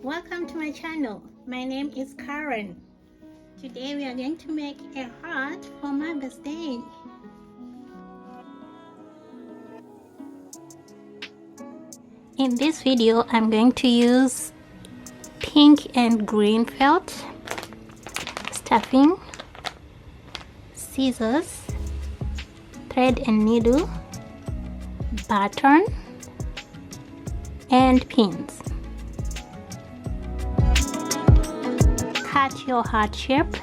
Welcome to my channel. My name is Karen. Today we are going to make a heart for my birthday. In this video, I'm going to use pink and green felt, stuffing, scissors, thread and needle, pattern, and pins. Cut your heart shape.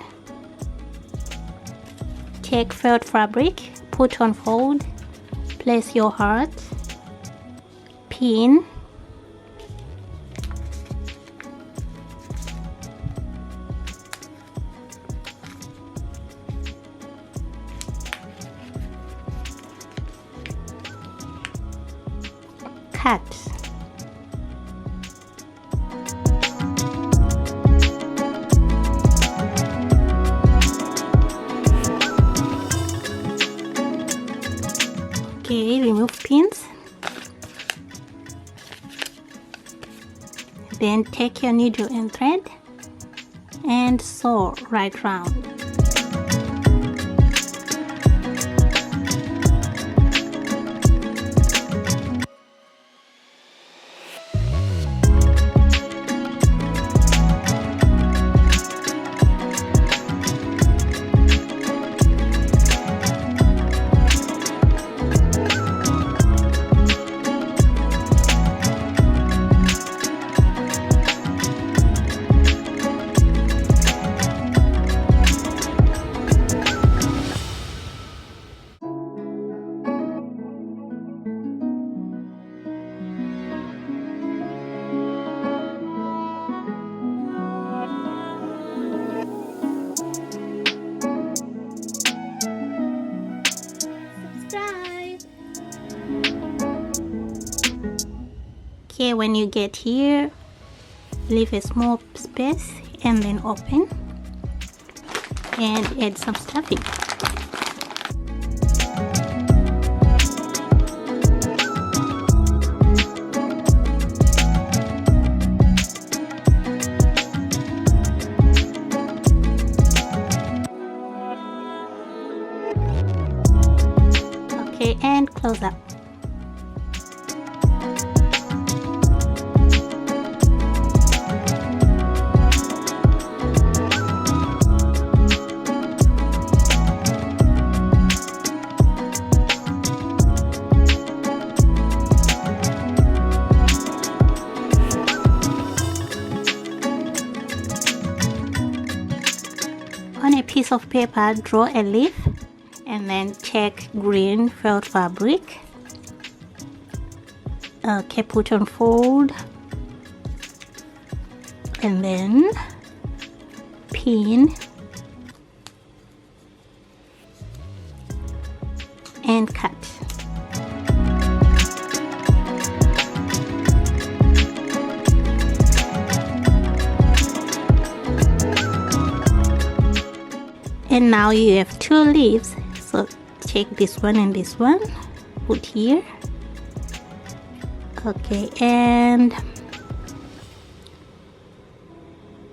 Take felt fabric, put on fold, place your heart, pin, cut. Okay, remove pins. Then take your needle and thread and sew right round. Okay, when you get here, leave a small space and then open and add some stuffing. Okay, and close up. On a piece of paper, draw a leaf and then take green felt fabric. Okay, put on fold and then pin and cut. And now you have two leaves, so take this one and this one, put here. Okay, and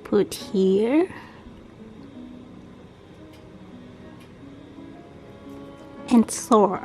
put here, and sew.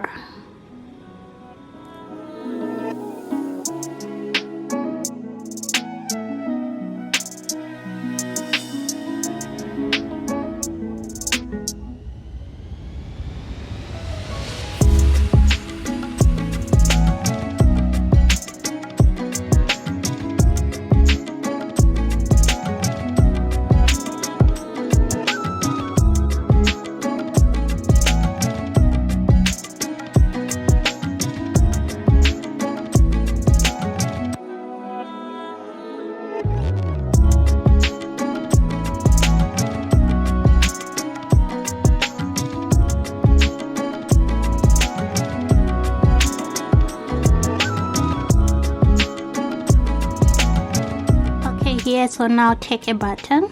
Here, so now take a button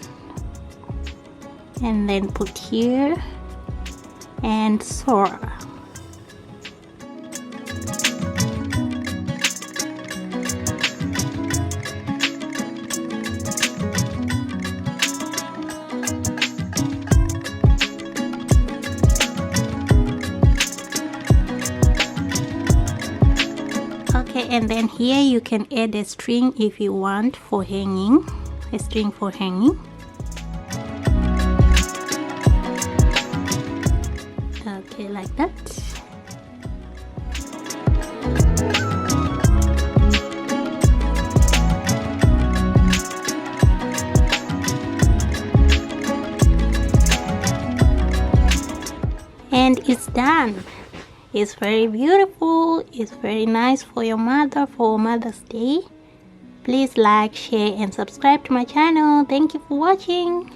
and then put here and sew. And then here you can add a string if you want for hanging, a string for hanging. Okay, like that. And it's done. It's very beautiful. It's very nice for your mother, for Mother's Day. Please like, share and subscribe to my channel. Thank you for watching.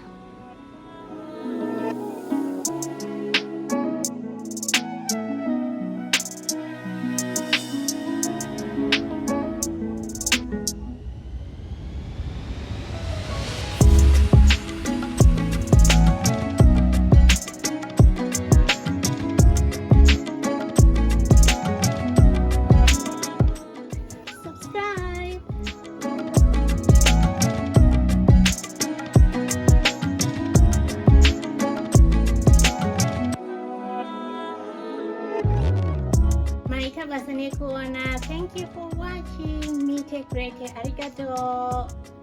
Thank you for watching. Mite kreke arigato.